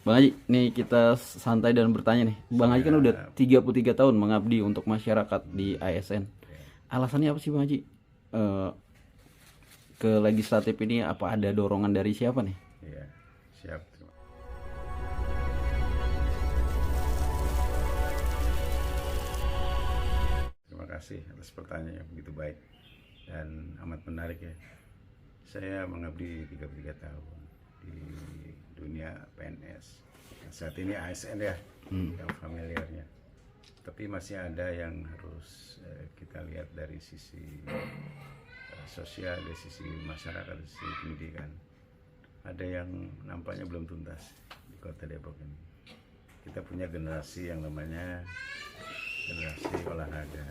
Bang Haji, nih kita santai dan bertanya nih. Bang Haji kan udah Siap. 33 tahun mengabdi untuk masyarakat di ASN. Ya, Alasannya apa sih Bang Haji? Eh, ke legislatif ini apa ada dorongan dari siapa nih? ya, siap. Terima kasih atas pertanyaan yang begitu baik dan amat menarik ya. Saya mengabdi 33 tahun di dunia PNS. Nah, saat ini ASN ya, yang familiarnya. Tapi masih ada yang harus kita lihat dari sisi sosial, dari sisi masyarakat, dari sisi pendidikan. Ada yang nampaknya belum tuntas di Kota Depok ini. Kita punya generasi yang namanya generasi olahraga.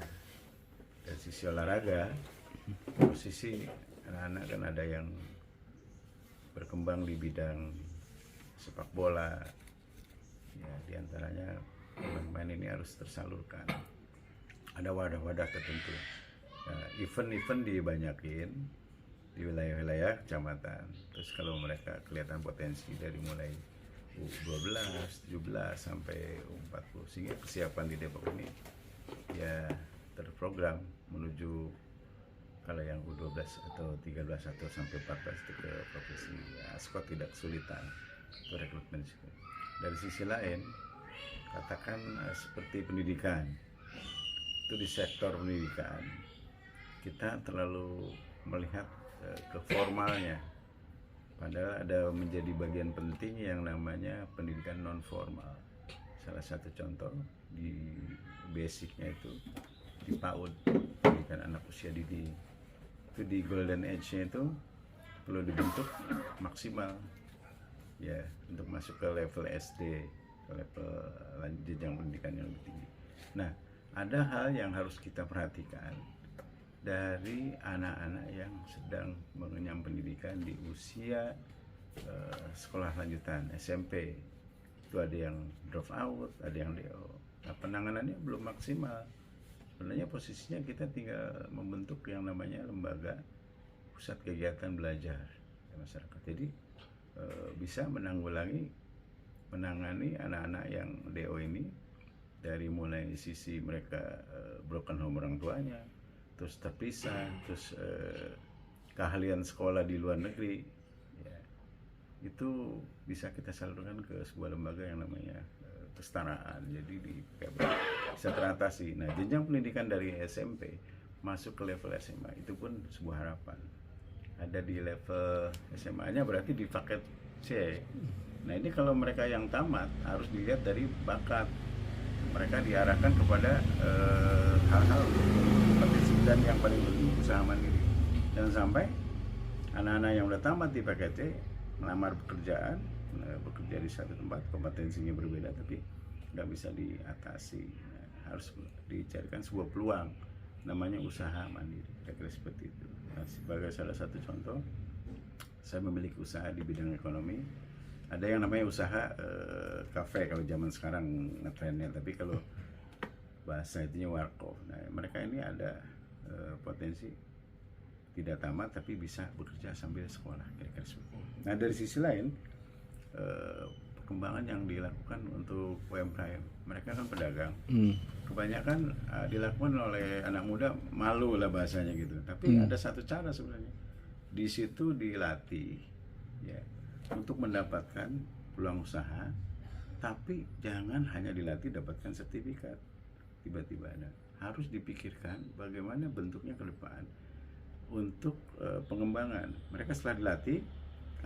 Dari sisi olahraga, posisi anak-anak kan ada yang berkembang di bidang sepak bola, ya diantaranya pemain-pemain ini harus tersalurkan. Ada wadah-wadah tertentu. Nah, event-event dibanyakin di wilayah-wilayah kecamatan. Terus kalau mereka kelihatan potensi dari mulai U12, 17 sampai U40, sehingga persiapan di Depok ini ya terprogram menuju kalau yang U12 atau 13 atau sampai 14 itu ke profesi askot tidak kesulitan untuk rekrutmen. Dari sisi lain, katakan seperti pendidikan, itu di sektor pendidikan kita terlalu melihat ke formalnya, padahal ada menjadi bagian penting yang namanya pendidikan non formal. Salah satu contoh di basicnya itu di PAUD, pendidikan anak usia dini, itu di golden age-nya itu perlu dibentuk maksimal ya untuk masuk ke level SD, ke level jenjang pendidikan yang lebih tinggi. Nah, ada hal yang harus kita perhatikan dari anak-anak yang sedang mengenyam pendidikan di usia sekolah lanjutan SMP. Itu ada yang drop out, ada yang DO. Nah, penanganannya belum maksimal. Sebenarnya posisinya kita tinggal membentuk yang namanya lembaga pusat kegiatan belajar masyarakat. Jadi bisa menangani anak-anak yang DO ini dari mulai sisi mereka broken home orang tuanya, terus terpisah, terus keahlian sekolah di luar negeri, ya, itu bisa kita salurkan ke sebuah lembaga yang namanya kesetaraan. Jadi bisa teratasi. Nah, jenjang pendidikan dari SMP masuk ke level SMA itu pun sebuah harapan. Ada di level SMA-nya berarti di paket C. Nah, ini kalau mereka yang tamat harus dilihat dari bakat. Mereka diarahkan kepada hal-hal kompetensi dan yang paling penting usaha mandiri. Jangan sampai anak-anak yang udah tamat di paket C melamar pekerjaan, bekerja di satu tempat, kompetensinya berbeda tapi nggak bisa diatasi. Nah, harus dicarikan sebuah peluang, namanya usaha mandiri, kira-kira seperti itu. Nah, sebagai salah satu contoh, saya memiliki usaha di bidang ekonomi. Ada yang namanya usaha kafe kalau zaman sekarang ngetrennya, tapi kalau bahasa itunya warkop. Nah, mereka ini ada potensi tidak tamat tapi bisa bekerja sambil sekolah, kira-kira seperti itu. Nah, dari sisi lain perkembangan yang dilakukan untuk UMKM, mereka kan pedagang, kebanyakan dilakukan oleh anak muda, malu lah bahasanya gitu. Tapi ada satu cara sebenarnya, di situ dilatih ya untuk mendapatkan peluang usaha, tapi jangan hanya dilatih dapatkan sertifikat tiba-tiba. Ada harus dipikirkan bagaimana bentuknya ke depan untuk pengembangan. Mereka setelah dilatih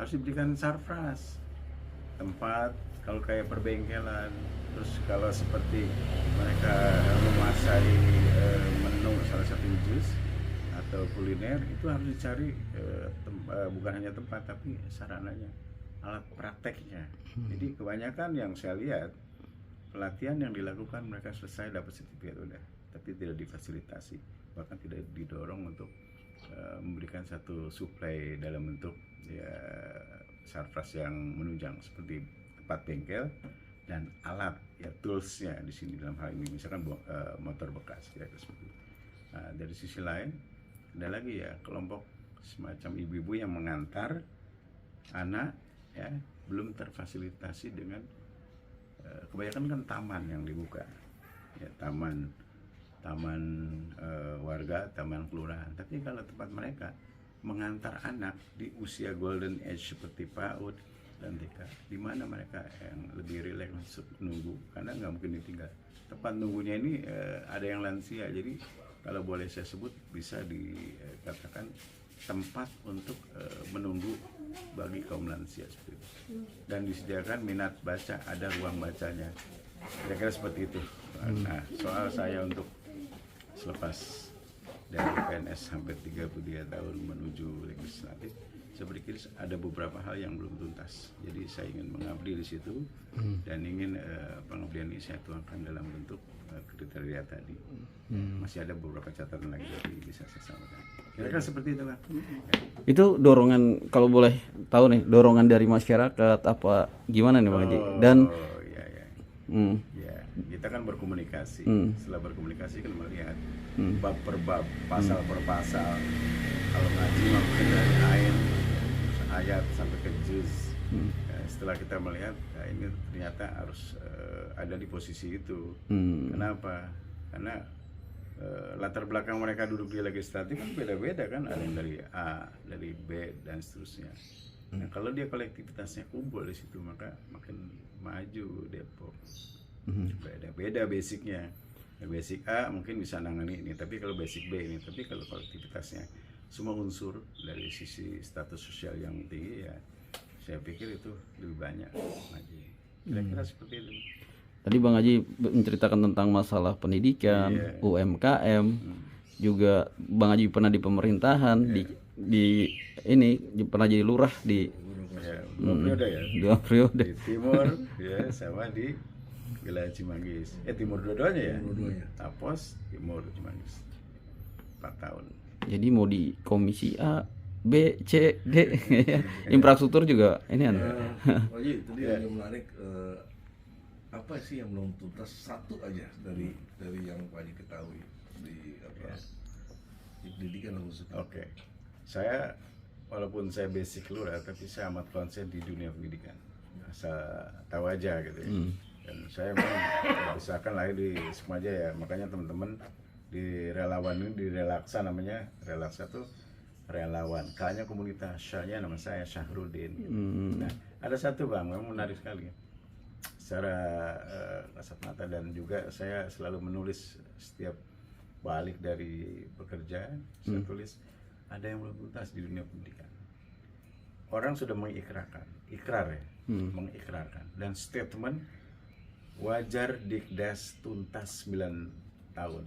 harus diberikan sarfras, tempat kalau kayak perbengkelan. Terus kalau seperti mereka menguasai menu salah satu jus atau kuliner, itu harus dicari bukan hanya tempat tapi sarananya, alat prakteknya. Jadi kebanyakan yang saya lihat pelatihan yang dilakukan mereka selesai dapat sertifikat udah, tapi tidak difasilitasi, bahkan tidak didorong untuk memberikan satu suplai dalam bentuk ya sarfras yang menunjang seperti tempat bengkel dan alat ya toolsnya di sini dalam hal ini misalkan motor bekas kira-kira seperti itu. Nah, dari sisi lain ada lagi ya kelompok semacam ibu-ibu yang mengantar anak ya belum terfasilitasi dengan kebanyakan kan taman yang dibuka, ya, taman warga, taman kelurahan. Tapi kalau tempat mereka mengantar anak di usia golden age seperti PAUD dan TK, di mana mereka yang lebih rileks untuk nunggu, karena nggak mungkin ditinggal. Tempat nunggunya ini ada yang lansia, jadi kalau boleh saya sebut bisa dikatakan tempat untuk menunggu bagi kaum lansia seperti itu. Dan disediakan minat baca, ada ruang bacanya. Kira-kira seperti itu. Nah, soal saya untuk selepas dari PNS hampir 33 tahun menuju legislatif, saya berpikir ada beberapa hal yang belum tuntas. Jadi saya ingin mengabdi di situ dan ingin pengabdian ini saya tuangkan dalam bentuk kriteria tadi. Masih ada beberapa catatan lagi yang bisa saya sampaikan. Kira-kira seperti itu, Bang. Itu dorongan, kalau boleh tahu nih, dorongan dari masyarakat apa gimana nih Bang Haji? Dan ya, kita kan berkomunikasi. Setelah berkomunikasi kan melihat bab per bab, pasal per pasal. Kalau ngaji mungkin dari ayat sampai ke juz. Setelah kita melihat, ini ternyata harus ada di posisi itu. Kenapa? Karena latar belakang mereka duduk di legislatif kan beda-beda kan, ada yang dari A, dari B dan seterusnya. Nah, kalau dia kolektivitasnya kumpul di situ, maka makin maju Depok. Beda-beda basicnya. Basic A mungkin bisa nangani ini, tapi kalau basic B ini, tapi kalau kolektivitasnya semua unsur dari sisi status sosial yang tinggi, ya saya pikir itu lebih banyak maju. Kira-kira seperti itu. Tadi Bang Haji menceritakan tentang masalah pendidikan, UMKM, juga Bang Haji pernah di pemerintahan, di ini pernah jadi lurah di dua periode ya. Dua periode. Di timur ya, sama di wilayah Cimanggis. Timur dua-duanya ya. Tapos timur Cimanggis. 4 tahun. Jadi mau di komisi A, B, C, D. Infrastruktur juga ini kan. Oh iya, tadi yang menarik, apa sih yang belum tuntas, satu aja dari yang Pak Haji ketahui di di pendidikan khususnya. Oke. Saya walaupun saya basic lurah, tapi saya amat konsen di dunia pendidikan. Asal tahu aja gitu ya. Dan saya memang besarkan lahir di Sukmaja ya. Makanya teman-teman di relawan ini, di Relaksa namanya, Relaksa tuh relawan. K-nya komunitas, Syah-nya nama saya Syahrudin. Gitu. Nah, ada satu Bang, memang menarik sekali. Secara kasat mata, dan juga saya selalu menulis setiap balik dari bekerja, saya tulis ada yang belum tuntas di dunia pendidikan. Orang sudah mengikrarkan, mengikrarkan, dan statement wajar Dikdas tuntas 9 tahun.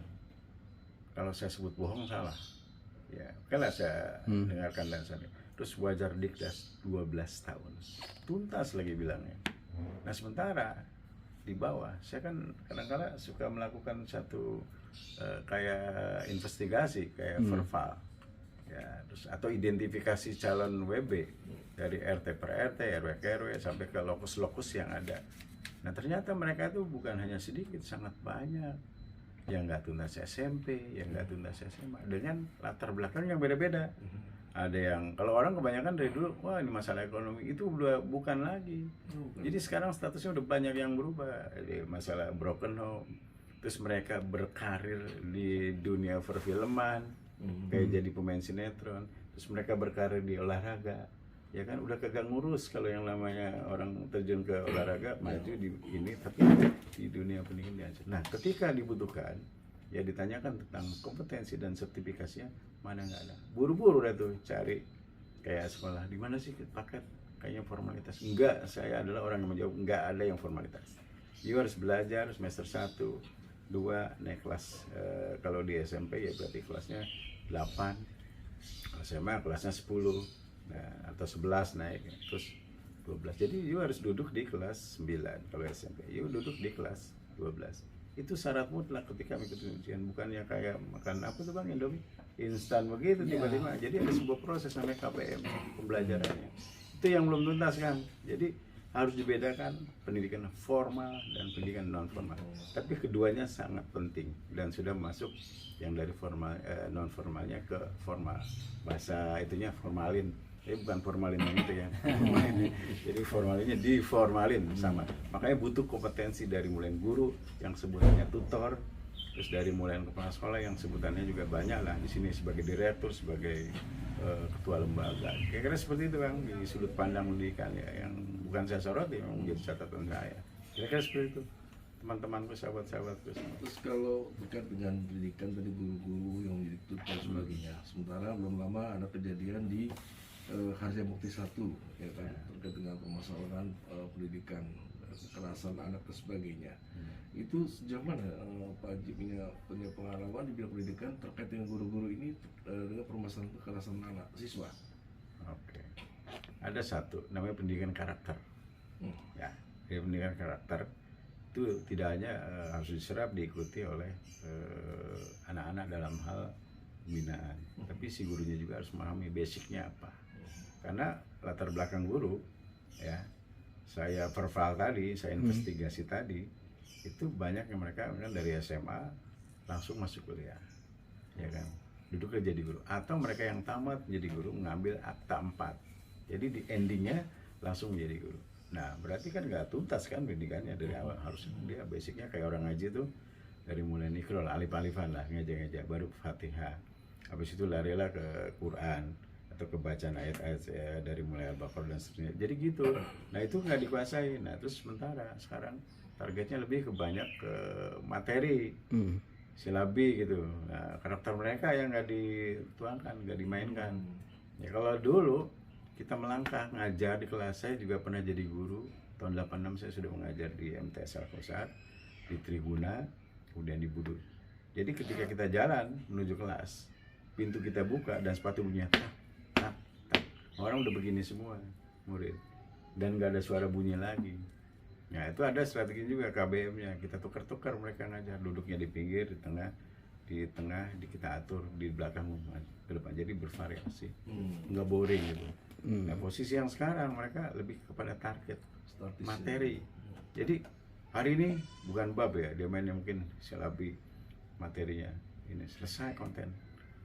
Kalau saya sebut bohong salah. Ya, kalau saya dengarkan dan saya. Terus wajar Dikdas 12 tahun. Tuntas lagi bilangnya. Nah, sementara di bawah saya kan kadang-kadang suka melakukan satu kayak investigasi, kayak verbal. Ya, terus atau identifikasi calon WB dari RT per RT, RW ke RW sampai ke lokus-lokus yang ada. Nah, ternyata mereka itu bukan hanya sedikit, sangat banyak yang nggak tuntas SMP, yang nggak tuntas SMA, dengan latar belakang yang beda-beda. Ada yang, kalau orang kebanyakan dari dulu, wah ini masalah ekonomi, itu udah bukan lagi. Jadi sekarang statusnya udah banyak yang berubah. Jadi masalah broken home, terus mereka berkarir di dunia perfilman, kayak jadi pemain sinetron, terus mereka berkarir di olahraga. Ya kan udah kagak ngurus kalau yang namanya orang terjun ke olahraga maju di ini, tapi di dunia pendidikan diajar. Nah, ketika dibutuhkan, ya ditanyakan tentang kompetensi dan sertifikasinya, mana nggak ada. Buru-buru dah tuh cari kayak sekolah di mana sih paket, kayaknya formalitas. Enggak, saya adalah orang yang menjawab enggak ada yang formalitas. You harus belajar semester 1, 2 naik kelas. Kalau di SMP ya berarti kelasnya 8, kalau SMA kelasnya 10. Nah, atau 11 naik, terus 12. Jadi you harus duduk di kelas 9 kalau SMP. You duduk di kelas 12. Itu syarat mutlak ketika mengikuti ujian, bukan yang kayak makan apa tuh Bang, Indomie instan begitu tiba-tiba. Jadi ada sebuah proses namanya KPM, pembelajarannya. Itu yang belum tuntas kan. Jadi harus dibedakan pendidikan formal dan pendidikan non formal. Tapi keduanya sangat penting dan sudah masuk yang dari formal non formalnya ke formal. Bahasa itunya formalin. bukan formalin yang itu ya. Jadi formalinnya diformalin sama. Makanya butuh kompetensi dari mulai guru yang sebutannya tutor, terus dari mulai kepala sekolah yang sebutannya juga banyak lah di sini sebagai direktur, sebagai ketua lembaga. Kira-kira seperti itu Kang di sudut pandang pendidikan ya, yang bukan saya soroti, memang menjadi catatan saya. Kira-kira seperti itu teman-temanku, sahabat-sahabatku. Terus kalau terkait dengan pendidikan tadi guru-guru yang menjadi tutor dan sebagainya, sementara belum lama ada kejadian di Harjamukti 1 ya kan, terkait dengan permasalahan pendidikan, kekerasan anak dan sebagainya. Itu sejauh mana Pak Haji punya pengalaman di bidang pendidikan terkait dengan guru-guru ini dengan permasalahan kekerasan anak siswa? Oke. Ada satu namanya pendidikan karakter. Ya, pendidikan karakter itu tidak hanya harus diserap diikuti oleh anak-anak dalam hal pembinaan, tapi si gurunya juga harus memahami basicnya apa. Karena latar belakang guru, ya, saya perval tadi, saya investigasi tadi, itu banyak yang mereka kan dari SMA langsung masuk kuliah, ya kan, duduk jadi guru, atau mereka yang tamat jadi guru mengambil akta 4, jadi di endingnya langsung menjadi guru. Nah berarti kan nggak tuntas kan pendidikannya dari awal, harus dia basicnya kayak orang ngaji tuh dari mulai nikrol, alif-alifan lah, ngeja-ngeja, baru Fatihah, habis itu larilah ke Quran atau kebacaan ayat-ayat dari mulai Al-Baqarah dan seterusnya, jadi gitu. Nah itu nggak dikuasai. Nah terus sementara sekarang targetnya lebih ke banyak ke materi, silabi gitu. Nah karakter mereka yang nggak dituangkan, nggak dimainkan. Ya kalau dulu kita melangkah ngajar di kelas, saya juga pernah jadi guru tahun 86, saya sudah mengajar di MTS Al-Qasar, di Tribuna, kemudian di Budut. Jadi ketika kita jalan menuju kelas, pintu kita buka dan sepatu bunyinya tak, tak, tak. Orang udah begini semua murid, dan nggak ada suara bunyi lagi. Nah itu ada strategi juga KBM-nya, kita tukar-tukar mereka ngajar, duduknya di pinggir, di tengah kita atur, di belakang ke depan, jadi bervariasi, nggak boring gitu. Nah posisi yang sekarang mereka lebih kepada target materi. Jadi hari ini bukan bab ya, dia mainnya mungkin silabi materinya, ini selesai konten.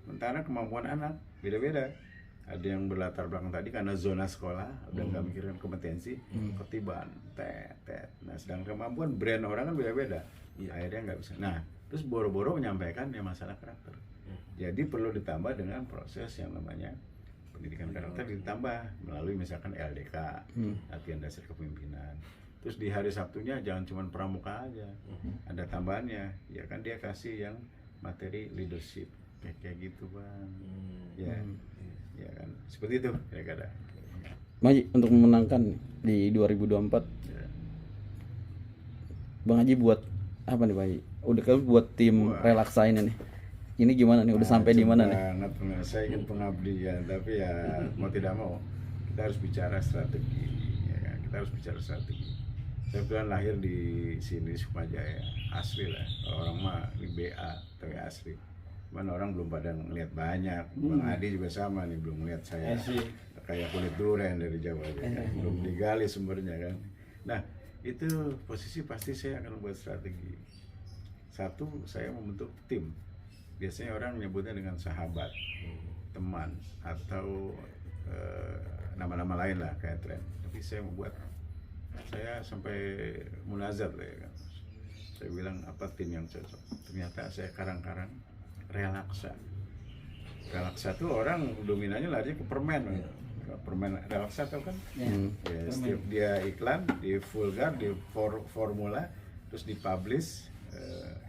Sementara kemampuan anak beda-beda. Ada yang berlatar belakang tadi karena zona sekolah udah nggak mikirkan kompetensi, ketiban, tet. Nah sedangkan kemampuan brand orang kan beda-beda, akhirnya nggak bisa. Nah terus boro-boro menyampaikan ya masalah karakter. Jadi perlu ditambah dengan proses yang namanya pendidikan karakter, ditambah melalui misalkan LDK, latihan dasar kepemimpinan. Terus di hari Sabtunya jangan cuma pramuka aja, ada tambahannya, ya kan dia kasih yang materi leadership kayak gitu Bang. Ya kan seperti itu kira-kira. Maji, untuk memenangkan di 2024 Bang Haji buat apa nih Pak Haji? Udah kan buat tim relaksain nih. Ini gimana nih? Udah sampai di mana nih? Saya ingin pengabdian, tapi ya mau tidak mau kita harus bicara strategi, ya kan? Kita harus bicara strategi. Saya kebetulan lahir di sini Sukmajaya, asli lah. Kalau orang mah di BA tapi asli. Cuman orang belum pada ngeliat banyak. Bang Adi juga sama nih, belum ngeliat saya kayak kulit durian dari Jawa aja kan? Belum digali sumbernya kan. Nah itu posisi pasti saya akan membuat strategi. Satu, saya membentuk tim. Biasanya orang menyebutnya dengan sahabat, teman, atau nama-nama lain lah kayak tren. Tapi saya membuat, saya sampai munazat lah ya kan. Saya bilang apa tim yang cocok. Ternyata saya karang-karang relaksa. Relaksa tuh orang dominannya lari ke permen. Permen relaksa tau kan? Ya, setiap dia iklan di vulgar, di formula, terus dipublish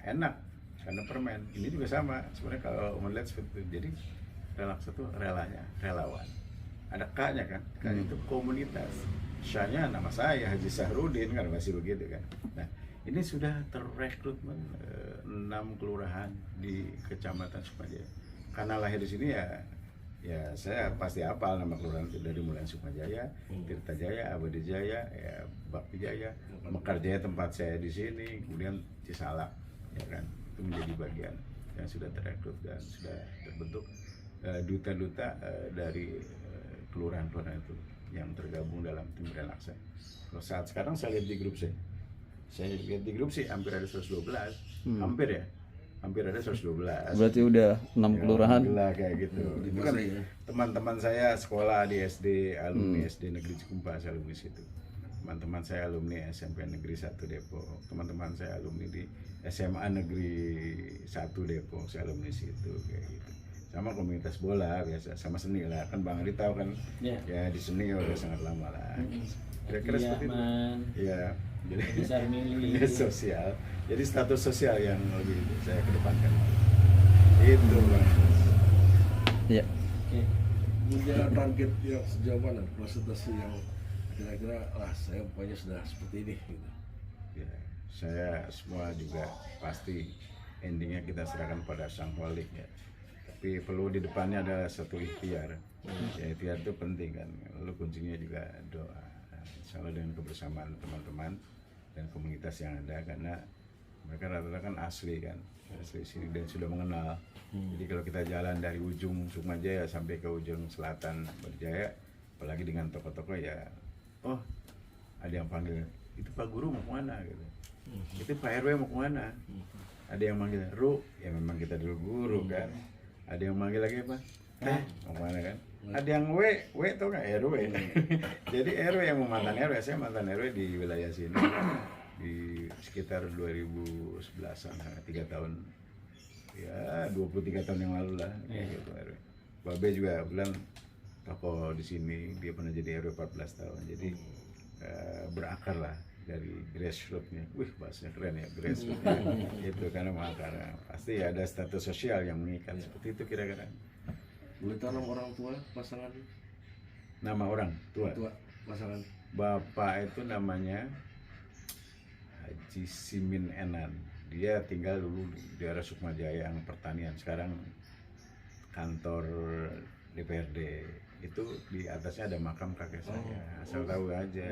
enak karena permen. Ini juga sama sebenarnya kalau melihat seperti itu. Jadi relaksa tuh relanya, relawan. Ada K-nya kan? K-nya itu komunitas. Sya-nya nama saya Haji Sahrudin kan, masih begitu kan. Nah ini sudah terrekrutmen 6 kelurahan di Kecamatan Sukmajaya. Karena lahir di sini ya saya pasti hafal nama kelurahan itu dari mulai Sukmajaya, Tirtajaya, Abadi Jaya, ya Bakti Jaya, Mekar Jaya tempat saya di sini, kemudian Cisalak, ya kan. Itu menjadi bagian yang sudah terekrut dan sudah terbentuk duta-duta dari kelurahan-kelurahan itu yang tergabung dalam tim relaksa. Kalau saat sekarang saya lihat di grup saya lihat di grup sih hampir ada 112, hampir ya, hampir ada 112. Berarti udah 6 Ya, kelurahan. alhamdulillah kayak gitu. Di Itu masa kan ya. teman-teman saya sekolah di SD, alumni SD Negeri Cikumpas, alumni situ. Teman-teman saya alumni SMP Negeri 1 Depok. Teman-teman saya alumni di SMA Negeri 1 Depok, saya alumni situ kayak gitu. Sama komunitas bola biasa, sama seni lah. Kan Bang Adi tahu kan, Ya. ya di seni udah sangat lama lah. Kira-kira Iya, seperti itu. Man. Iya, jadi Besar milih. ya, sosial. Jadi status sosial yang lebih saya kedepankan. Itu Bang. Iya. Oke. Punya target yang sejauh mana, presentasi yang kira-kira saya pokoknya sudah seperti ini gitu. Ya, saya semua juga pasti endingnya kita serahkan pada Sang Holik ya. Tapi perlu di depannya ada satu ikhtiar. Ya, ikhtiar itu penting kan. Lalu kuncinya juga doa. Insya Allah dengan kebersamaan teman-teman dan komunitas yang ada, karena mereka rata-rata kan asli kan, asli sini dan sudah mengenal. Jadi kalau kita jalan dari ujung Sukmajaya sampai ke ujung selatan Berjaya, apalagi dengan tokoh-tokoh ya, oh ada yang panggil itu Pak Guru mau kemana gitu, itu Pak RW mau kemana, ada yang manggil Ru, ya memang kita dulu guru kan, ada yang manggil lagi apa, mau kemana kan, ada yang W tau nggak RW, jadi RW yang mau mantan RW, saya mantan RW di wilayah sini di sekitar 2011an, 3 tahun, ya 23 tahun yang lalu lah kayak gitu RW. Babe juga bilang tokoh di sini, dia pernah jadi RW 14 tahun, jadi berakar lah dari grassroots-nya. Wih, bahasanya keren ya, grassroots-nya. Itu karena makanya pasti ada status sosial yang mengikat, seperti itu kira-kira. Boleh tahu nama orang tua pasangan? Nama orang tua, Pasangan. bapak itu namanya Haji Simin Enan. Dia tinggal dulu di daerah Sukmajaya yang pertanian, sekarang kantor DPRD. Itu di atasnya ada makam kakek saya, asal tahu aja.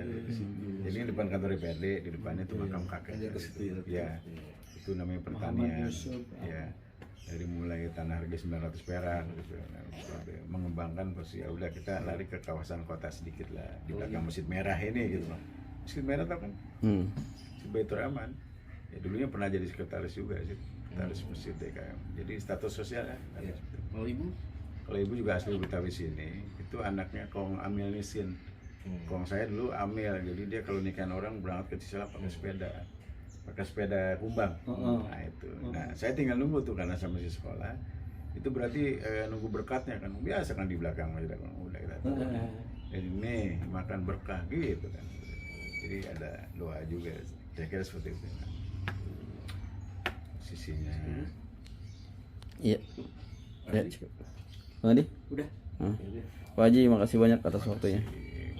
Jadi di depan kantor DPRD, di depannya itu makam kakek. Hanya ke situ Ya, itu namanya pertanian. Ya, dari mulai tanah harga 900 perak gitu. Nah, mengembangkan posisi, ya udah kita lari ke kawasan kota sedikit lah, di belakang Masjid Merah ini gitu. Masjid Merah tau kan? Si Baitur Rahman. Ya dulunya pernah jadi sekretaris juga sih, sekretaris Masjid DKM. Jadi status sosial ya. Ya. Kalau ibu? Kalau ibu juga asli Betawi sini, itu anaknya Kong Amil Nisin. Kong saya dulu Amil, jadi dia kalau nikahin orang berangkat ke Cisalak pakai sepeda kumbang. Nah itu. Nah saya tinggal nunggu tuh karena saya masih sekolah. Itu berarti nunggu berkatnya kan, biasa kan di belakang udah kita tahu. Jadi nih makan berkah gitu kan. Jadi ada doa juga, saya kira seperti itu. Sisinya. Iya. Ya, cukup. Bang Adi? Udah. Pak Haji, makasih banyak atas waktunya. Iya.